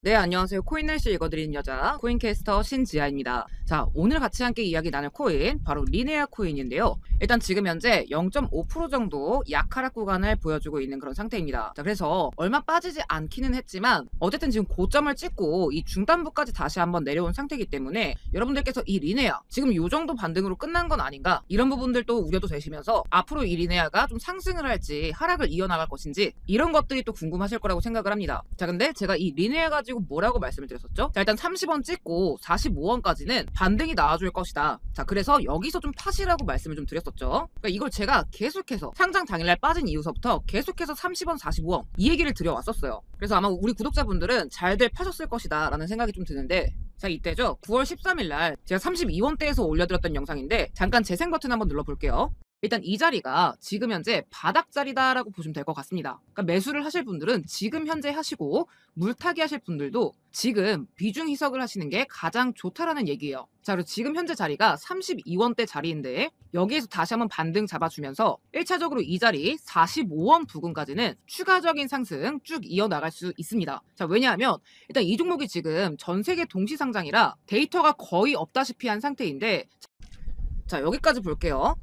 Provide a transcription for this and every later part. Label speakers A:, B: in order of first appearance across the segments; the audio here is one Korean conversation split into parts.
A: 네, 안녕하세요. 코인날씨 읽어드리는 여자 코인캐스터 신지아입니다. 자, 오늘 같이 함께 이야기 나눌 코인 바로 리네아 코인인데요. 일단 지금 현재 0.5% 정도 약하락 구간을 보여주고 있는 그런 상태입니다. 자, 그래서 얼마 빠지지 않기는 했지만 어쨌든 지금 고점을 찍고 이 중단부까지 다시 한번 내려온 상태이기 때문에 여러분들께서 이 리네아 지금 요 정도 반등으로 끝난 건 아닌가, 이런 부분들도 우려도 되시면서 앞으로 이 리네아가 좀 상승을 할지 하락을 이어나갈 것인지 이런 것들이 또 궁금하실 거라고 생각을 합니다. 자, 근데 제가 이 리네아 가지고 뭐라고 말씀을 드렸었죠? 자, 일단 30원 찍고 45원까지는 반등이 나와줄 것이다. 자, 그래서 여기서 좀 파시라고 말씀을 좀 드렸었죠. 그러니까 이걸 제가 계속해서 상장 당일날 빠진 이후서부터 계속해서 30원, 45원 이 얘기를 드려왔었어요. 그래서 아마 우리 구독자분들은 잘들 파셨을 것이다 라는 생각이 좀 드는데, 자, 이때죠. 9월 13일날 제가 32원대에서 올려드렸던 영상인데 잠깐 재생 버튼 한번 눌러볼게요. 일단 이 자리가 지금 현재 바닥 자리다라고 보시면 될 것 같습니다. 그러니까 매수를 하실 분들은 지금 현재 하시고 물타기 하실 분들도 지금 비중 희석을 하시는 게 가장 좋다라는 얘기예요. 자, 그리고 지금 현재 자리가 32원대 자리인데 여기에서 다시 한번 반등 잡아주면서 1차적으로 이 자리 45원 부근까지는 추가적인 상승 쭉 이어나갈 수 있습니다. 자, 왜냐하면 일단 이 종목이 지금 전 세계 동시 상장이라 데이터가 거의 없다시피 한 상태인데, 자, 여기까지 볼게요.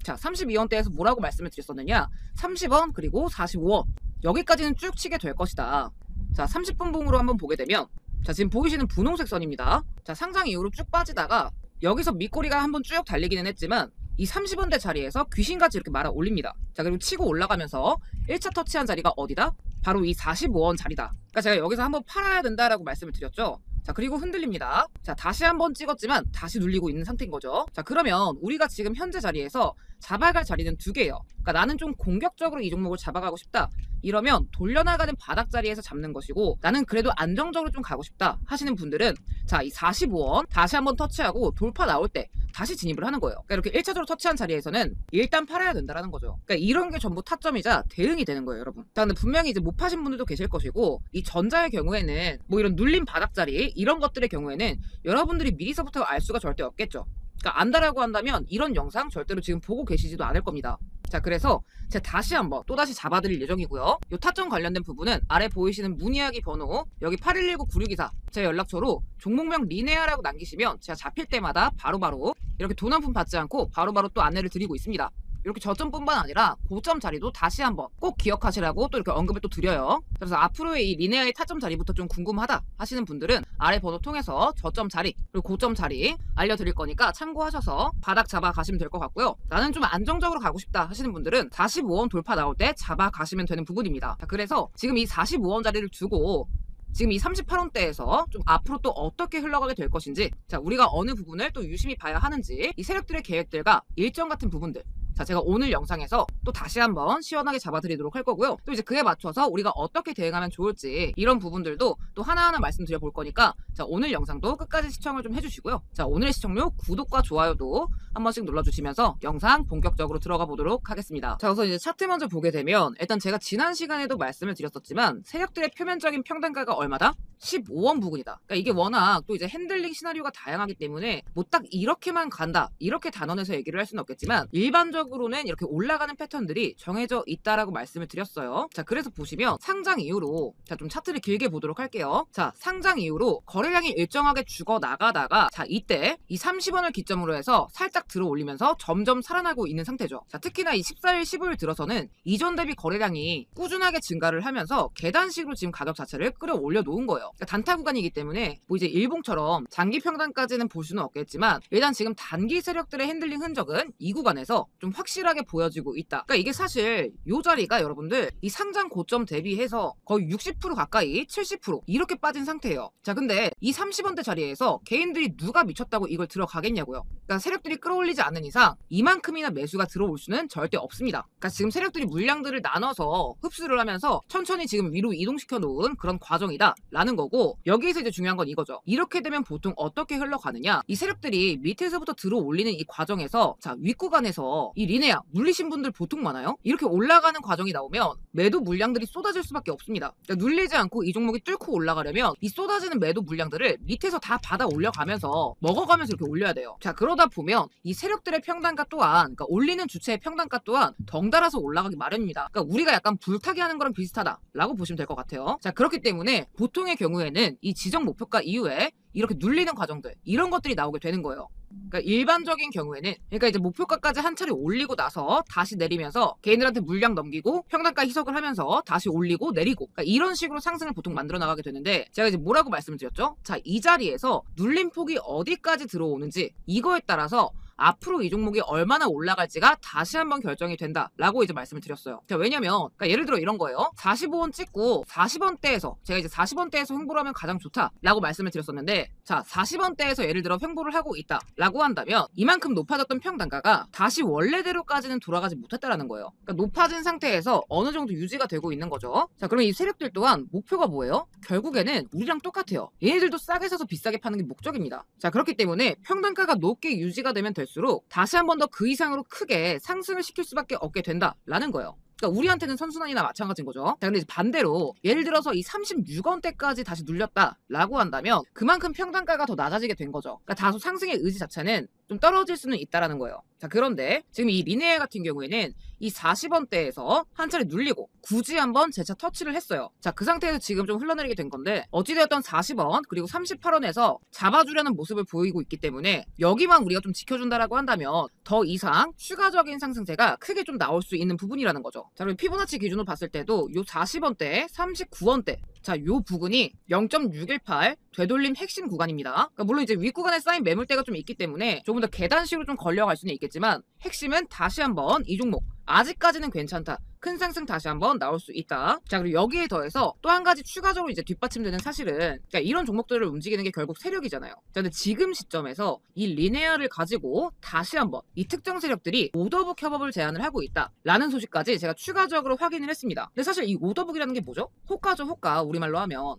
A: 자, 32원대에서 뭐라고 말씀을 드렸었느냐, 30원 그리고 45원 여기까지는 쭉 치게 될 것이다. 자, 30분 봉으로 한번 보게 되면, 자, 지금 보이시는 분홍색 선입니다. 자, 상장 이후로 쭉 빠지다가 여기서 밑꼬리가 한번 쭉 달리기는 했지만 이 30원대 자리에서 귀신같이 이렇게 말아 올립니다. 자, 그리고 치고 올라가면서 1차 터치한 자리가 어디다? 바로 이 45원 자리다. 그러니까 제가 여기서 한번 팔아야 된다라고 말씀을 드렸죠. 자, 그리고 흔들립니다. 자, 다시 한번 찍었지만 다시 눌리고 있는 상태인 거죠. 자, 그러면 우리가 지금 현재 자리에서 잡아갈 자리는 두 개예요. 그러니까 나는 좀 공격적으로 이 종목을 잡아가고 싶다, 이러면 돌려나가는 바닥 자리에서 잡는 것이고, 나는 그래도 안정적으로 좀 가고 싶다 하시는 분들은 자, 이 45원 다시 한번 터치하고 돌파 나올 때 다시 진입을 하는 거예요. 그러니까 이렇게 1차적으로 터치한 자리에서는 일단 팔아야 된다라는 거죠. 그러니까 이런 게 전부 타점이자 대응이 되는 거예요, 여러분. 자, 근데 분명히 이제 못 파신 분들도 계실 것이고, 이 전자의 경우에는 뭐 이런 눌린 바닥 자리 이런 것들의 경우에는 여러분들이 미리서부터 알 수가 절대 없겠죠. 그러니까 안다라고 한다면 이런 영상 절대로 지금 보고 계시지도 않을 겁니다. 자, 그래서 제가 다시 한번 또다시 잡아드릴 예정이고요. 요 타점 관련된 부분은 아래 보이시는 문의하기 번호 여기 8119-9624 제 연락처로 종목명 리네아라고 남기시면 제가 잡힐 때마다 바로바로 이렇게 돈 한 푼 받지 않고 바로바로 또 안내를 드리고 있습니다. 이렇게 저점뿐만 아니라 고점 자리도 다시 한번 꼭 기억하시라고 또 이렇게 언급을 또 드려요. 그래서 앞으로의 이 리네아의 타점 자리부터 좀 궁금하다 하시는 분들은 아래 번호 통해서 저점 자리 그리고 고점 자리 알려드릴 거니까 참고하셔서 바닥 잡아 가시면 될 것 같고요. 나는 좀 안정적으로 가고 싶다 하시는 분들은 45원 돌파 나올 때 잡아 가시면 되는 부분입니다. 자, 그래서 지금 이 45원 자리를 두고 지금 이 38원대에서 좀 앞으로 또 어떻게 흘러가게 될 것인지, 자, 우리가 어느 부분을 또 유심히 봐야 하는지 이 세력들의 계획들과 일정 같은 부분들, 자, 제가 오늘 영상에서 또 다시 한번 시원하게 잡아드리도록 할 거고요. 또 이제 그에 맞춰서 우리가 어떻게 대응하면 좋을지 이런 부분들도 또 하나하나 말씀드려 볼 거니까, 자, 오늘 영상도 끝까지 시청을 좀 해주시고요. 자, 오늘의 시청료 구독과 좋아요도 한 번씩 눌러주시면서 영상 본격적으로 들어가 보도록 하겠습니다. 자, 우선 이제 차트 먼저 보게 되면 일단 제가 지난 시간에도 말씀을 드렸었지만 세력들의 표면적인 평단가가 얼마다? 15원 부근이다. 그러니까 이게 워낙 또 이제 핸들링 시나리오가 다양하기 때문에 뭐 딱 이렇게만 간다 이렇게 단언해서 얘기를 할 수는 없겠지만 일반적으로는 이렇게 올라가는 패턴들이 정해져 있다라고 말씀을 드렸어요. 자, 그래서 보시면 상장 이후로, 자, 좀 차트를 길게 보도록 할게요. 자, 상장 이후로 거래량이 일정하게 죽어 나가다가, 자, 이때 이 30원을 기점으로 해서 살짝 들어 올리면서 점점 살아나고 있는 상태죠. 자, 특히나 이 14일, 15일 들어서는 이전 대비 거래량이 꾸준하게 증가를 하면서 계단식으로 지금 가격 자체를 끌어올려 놓은 거예요. 그러니까 단타 구간이기 때문에 뭐 이제 일봉처럼 장기 평단까지는 볼 수는 없겠지만 일단 지금 단기 세력들의 핸들링 흔적은 이 구간에서 좀 확실하게 보여지고 있다. 그러니까 이게 사실 이 자리가 여러분들 이 상장 고점 대비해서 거의 60% 가까이 70% 이렇게 빠진 상태예요. 자, 근데 이 30원대 자리에서 개인들이 누가 미쳤다고 이걸 들어가겠냐고요. 그러니까 세력들이 끌어올리지 않는 이상 이만큼이나 매수가 들어올 수는 절대 없습니다. 그러니까 지금 세력들이 물량들을 나눠서 흡수를 하면서 천천히 지금 위로 이동시켜 놓은 그런 과정이다 라는 거고, 여기에서 이제 중요한 건 이거죠. 이렇게 되면 보통 어떻게 흘러가느냐, 이 세력들이 밑에서부터 들어올리는 이 과정에서, 자, 윗구간에서 이 리네아 물리신 분들 보통 많아요. 이렇게 올라가는 과정이 나오면 매도 물량들이 쏟아질 수밖에 없습니다. 그러니까 눌리지 않고 이 종목이 뚫고 올라가려면 이 쏟아지는 매도 물량들을 밑에서 다 받아 올려가면서 먹어가면서 이렇게 올려야 돼요. 자, 그러다 보면 이 세력들의 평단가 또한, 그러니까 올리는 주체의 평단가 또한 덩달아서 올라가기 마련입니다. 그러니까 우리가 약간 불타기 하는 거랑 비슷하다라고 보시면 될 것 같아요. 자, 그렇기 때문에 보통의 경우에는 이 지정 목표가 이후에 이렇게 눌리는 과정들, 이런 것들이 나오게 되는 거예요. 그러니까 일반적인 경우에는, 그러니까 이제 목표가까지 한 차례 올리고 나서 다시 내리면서 개인들한테 물량 넘기고 평단가 희석을 하면서 다시 올리고 내리고, 그러니까 이런 식으로 상승을 보통 만들어 나가게 되는데, 제가 이제 뭐라고 말씀을 드렸죠? 자, 이 자리에서 눌림 폭이 어디까지 들어오는지, 이거에 따라서 앞으로 이 종목이 얼마나 올라갈지가 다시 한번 결정이 된다라고 이제 말씀을 드렸어요. 자, 왜냐면 그러니까 예를 들어 이런 거예요. 45원 찍고 40원대에서, 제가 이제 40원대에서 횡보를 하면 가장 좋다라고 말씀을 드렸었는데, 자, 40원대에서 예를 들어 횡보를 하고 있다라고 한다면 이만큼 높아졌던 평단가가 다시 원래대로까지는 돌아가지 못했다라는 거예요. 그러니까 높아진 상태에서 어느 정도 유지가 되고 있는 거죠. 자, 그럼 이 세력들 또한 목표가 뭐예요? 결국에는 우리랑 똑같아요. 얘네들도 싸게 사서 비싸게 파는 게 목적입니다. 자, 그렇기 때문에 평단가가 높게 유지가 되면 될수록 다시 한 번 더 그 이상으로 크게 상승을 시킬 수밖에 없게 된다라는 거예요. 그러니까 우리한테는 선순환이나 마찬가지인 거죠. 자, 근데 이제 반대로 예를 들어서 이 36원대까지 다시 눌렸다라고 한다면 그만큼 평단가가 더 낮아지게 된 거죠. 그러니까 다소 상승의 의지 자체는 좀 떨어질 수는 있다라는 거예요. 자, 그런데 지금 이 리네아 같은 경우에는 이 40원대에서 한 차례 눌리고 굳이 한번 재차 터치를 했어요. 자, 그 상태에서 지금 좀 흘러내리게 된 건데, 어찌되었던 40원 그리고 38원에서 잡아주려는 모습을 보이고 있기 때문에 여기만 우리가 좀 지켜준다라고 한다면 더 이상 추가적인 상승세가 크게 좀 나올 수 있는 부분이라는 거죠. 자, 그리고 피보나치 기준으로 봤을 때도 요 40원대, 39원대, 자, 요 부분이 0.618 되돌림 핵심 구간입니다. 그러니까 물론 이제 윗구간에 쌓인 매물대가 좀 있기 때문에 조금 더 계단식으로 좀 걸려갈 수는 있겠지만, 핵심은 다시 한번 이 종목 아직까지는 괜찮다, 큰 상승 다시 한번 나올 수 있다. 자, 그리고 여기에 더해서 또 한 가지 추가적으로 이제 뒷받침되는 사실은, 그러니까 이런 종목들을 움직이는 게 결국 세력이잖아요. 자, 근데 지금 시점에서 이 리네아를 가지고 다시 한번 이 특정 세력들이 오더북 협업을 제안을 하고 있다라는 소식까지 제가 추가적으로 확인을 했습니다. 근데 사실 이 오더북이라는 게 뭐죠? 호가죠, 호가. 우리말로 하면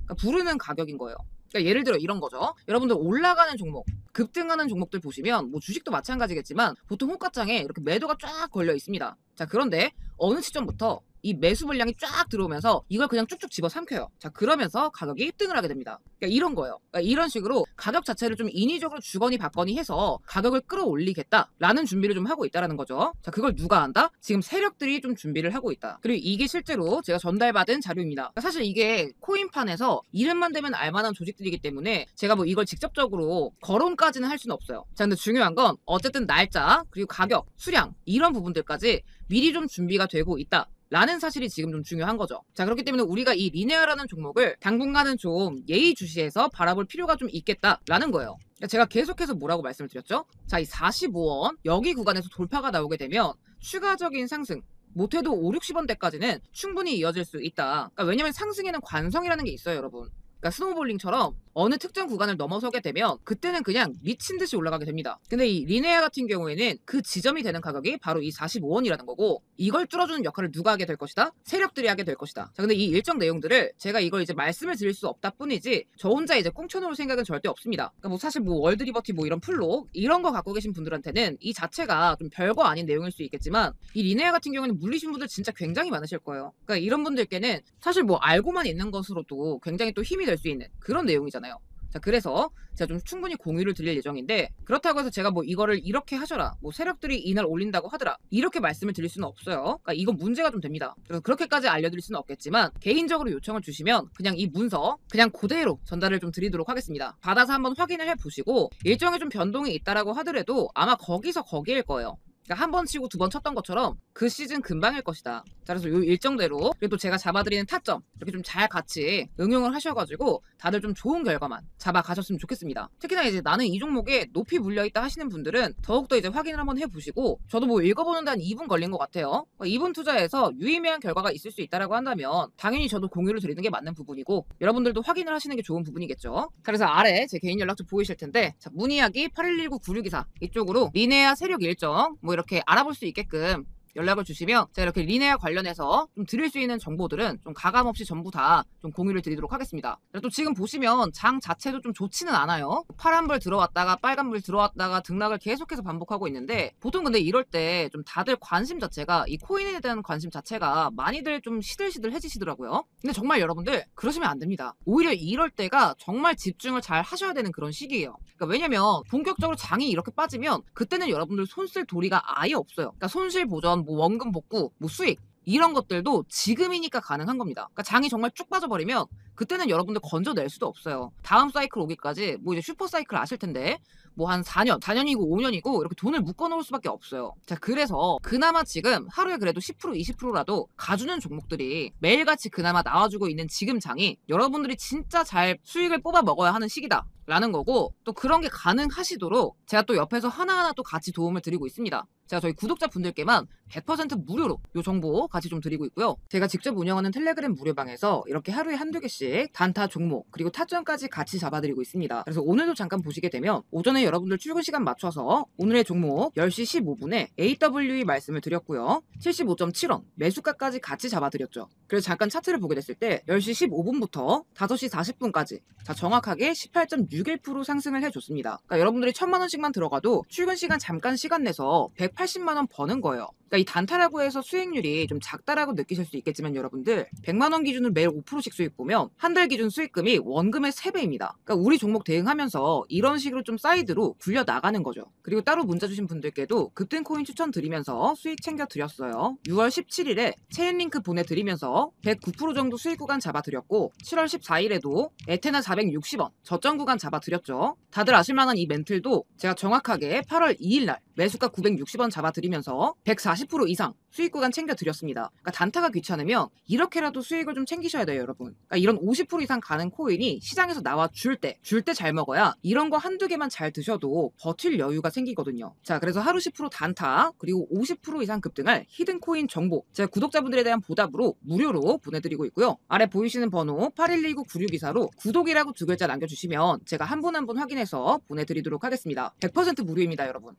A: 그러니까 부르는 가격인 거예요. 그러니까 예를 들어 이런 거죠. 여러분들 올라가는 종목, 급등하는 종목들 보시면 뭐 주식도 마찬가지겠지만 보통 호가장에 이렇게 매도가 쫙 걸려 있습니다. 자, 그런데 어느 시점부터 이 매수 물량이 쫙 들어오면서 이걸 그냥 쭉쭉 집어삼켜요. 자, 그러면서 가격이 입등을 하게 됩니다. 그러니까 이런 거예요. 그러니까 이런 식으로 가격 자체를 좀 인위적으로 주거니 받거니 해서 가격을 끌어올리겠다라는 준비를 좀 하고 있다라는 거죠. 자, 그걸 누가 한다? 지금 세력들이 좀 준비를 하고 있다. 그리고 이게 실제로 제가 전달받은 자료입니다. 그러니까 사실 이게 코인판에서 이름만 대면 알만한 조직들이기 때문에 제가 뭐 이걸 직접적으로 거론까지는 할 수는 없어요. 자, 근데 중요한 건 어쨌든 날짜, 그리고 가격, 수량, 이런 부분들까지 미리 좀 준비가 되고 있다 라는 사실이 지금 좀 중요한 거죠. 자, 그렇기 때문에 우리가 이 리네아라는 종목을 당분간은 좀 예의주시해서 바라볼 필요가 좀 있겠다라는 거예요. 제가 계속해서 뭐라고 말씀을 드렸죠? 자, 이 45원 여기 구간에서 돌파가 나오게 되면 추가적인 상승, 못해도 5, 60원대까지는 충분히 이어질 수 있다. 그러니까 왜냐면 상승에는 관성이라는 게 있어요, 여러분. 그러니까 스노우볼링처럼 어느 특정 구간을 넘어서게 되면 그때는 그냥 미친 듯이 올라가게 됩니다. 근데 이 리네아 같은 경우에는 그 지점이 되는 가격이 바로 이 45원이라는 거고, 이걸 뚫어주는 역할을 누가 하게 될 것이다? 세력들이 하게 될 것이다. 자, 근데 이 일정 내용들을 제가 이걸 이제 말씀을 드릴 수 없다 뿐이지 저 혼자 이제 꽁쳐놓을 생각은 절대 없습니다. 그러니까 뭐 사실 뭐 월드리버티 뭐 이런 플로 이런 거 갖고 계신 분들한테는 이 자체가 좀 별거 아닌 내용일 수 있겠지만, 이 리네아 같은 경우에는 물리신 분들 진짜 굉장히 많으실 거예요. 그러니까 이런 분들께는 사실 뭐 알고만 있는 것으로도 굉장히 또 힘이 될 수 있는 그런 내용이잖아요. 자, 그래서 제가 좀 충분히 공유를 드릴 예정인데, 그렇다고 해서 제가 뭐 이거를 이렇게 하셔라, 뭐 세력들이 이날 올린다고 하더라, 이렇게 말씀을 드릴 수는 없어요. 그러니까 이건 문제가 좀 됩니다. 그래서 그렇게까지 알려드릴 수는 없겠지만 개인적으로 요청을 주시면 그냥 이 문서 그냥 그대로 전달을 좀 드리도록 하겠습니다. 받아서 한번 확인을 해보시고 일정에 좀 변동이 있다라고 하더라도 아마 거기서 거기일 거예요. 그러니까 한 번 치고 두 번 쳤던 것처럼 그 시즌 금방일 것이다. 자, 그래서 요 일정대로, 그리고 또 제가 잡아드리는 타점 이렇게 좀 잘 같이 응용을 하셔가지고 다들 좀 좋은 결과만 잡아가셨으면 좋겠습니다. 특히나 이제 나는 이 종목에 높이 물려있다 하시는 분들은 더욱더 이제 확인을 한번 해보시고, 저도 뭐 읽어보는데 한 2분 걸린 것 같아요. 2분 투자에서 유의미한 결과가 있을 수 있다라고 한다면 당연히 저도 공유를 드리는 게 맞는 부분이고 여러분들도 확인을 하시는 게 좋은 부분이겠죠. 자, 그래서 아래 제 개인 연락처 보이실 텐데, 자, 문의하기 8119-9624 이쪽으로 리네아 세력 일정 뭐 이렇게 알아볼 수 있게끔 연락을 주시면 제가 이렇게 리네아 관련해서 좀 드릴 수 있는 정보들은 좀 가감없이 전부 다 좀 공유를 드리도록 하겠습니다. 그리고 또 지금 보시면 장 자체도 좀 좋지는 않아요. 파란불 들어왔다가 빨간불 들어왔다가 등락을 계속해서 반복하고 있는데, 보통 근데 이럴 때 좀 다들 관심 자체가, 이 코인에 대한 관심 자체가 많이들 좀 시들시들해지시더라고요. 근데 정말 여러분들 그러시면 안 됩니다. 오히려 이럴 때가 정말 집중을 잘 하셔야 되는 그런 시기예요. 그러니까 왜냐면 본격적으로 장이 이렇게 빠지면 그때는 여러분들 손쓸 도리가 아예 없어요. 그러니까 손실 보전, 뭐 원금 복구, 뭐 수익 이런 것들도 지금이니까 가능한 겁니다. 그러니까 장이 정말 쭉 빠져버리면 그때는 여러분들 건져낼 수도 없어요. 다음 사이클 오기까지 뭐 이제 슈퍼 사이클 아실 텐데 뭐 한 4년이고 5년이고 이렇게 돈을 묶어 놓을 수밖에 없어요. 자, 그래서 그나마 지금 하루에 그래도 10% 20%라도 가주는 종목들이 매일같이 그나마 나와주고 있는 지금 장이 여러분들이 진짜 잘 수익을 뽑아 먹어야 하는 시기다 라는 거고, 또 그런 게 가능하시도록 제가 또 옆에서 하나하나 또 같이 도움을 드리고 있습니다. 제가 저희 구독자분들께만 100% 무료로 요 정보 같이 좀 드리고 있고요. 제가 직접 운영하는 텔레그램 무료방에서 이렇게 하루에 한두 개씩 단타 종목 그리고 타점까지 같이 잡아드리고 있습니다. 그래서 오늘도 잠깐 보시게 되면 오전에 여러분들 출근 시간 맞춰서 오늘의 종목 10시 15분에 AWE 말씀을 드렸고요. 75.7원 매수가까지 같이 잡아드렸죠. 그래서 잠깐 차트를 보게 됐을 때 10시 15분부터 5시 40분까지 자 정확하게 18.61% 상승을 해줬습니다. 그러니까 여러분들이 1000만원씩만 들어가도 출근 시간 잠깐 시간 내서 180만원 버는 거예요. 그러니까 이 단타라고 해서 수익률이 좀 작다라고 느끼실 수 있겠지만 여러분들 100만원 기준으로 매일 5%씩 수익 보면 한 달 기준 수익금이 원금의 3배입니다. 그러니까 우리 종목 대응하면서 이런 식으로 좀 사이드로 굴려 나가는 거죠. 그리고 따로 문자 주신 분들께도 급등 코인 추천드리면서 수익 챙겨 드렸어요. 6월 17일에 체인링크 보내드리면서 109% 정도 수익 구간 잡아드렸고 7월 14일에도 에테나 460원 저점 구간 잡아드렸죠. 다들 아실만한 이 멘틀도 제가 정확하게 8월 2일날 매수가 960원 잡아드리면서 140% 이상 수익 구간 챙겨드렸습니다. 그러니까 단타가 귀찮으면 이렇게라도 수익을 좀 챙기셔야 돼요, 여러분. 그러니까 이런 50% 이상 가는 코인이 시장에서 나와 줄 때 잘 먹어야 이런 거 한두 개만 잘 드셔도 버틸 여유가 생기거든요. 자, 그래서 하루 10% 단타 그리고 50% 이상 급등할 히든 코인 정보 제가 구독자분들에 대한 보답으로 무료로 보내드리고 있고요. 아래 보이시는 번호 8119-9624로 구독이라고 두 글자 남겨주시면 제가 한 분 한 분 확인해서 보내드리도록 하겠습니다. 100% 무료입니다, 여러분.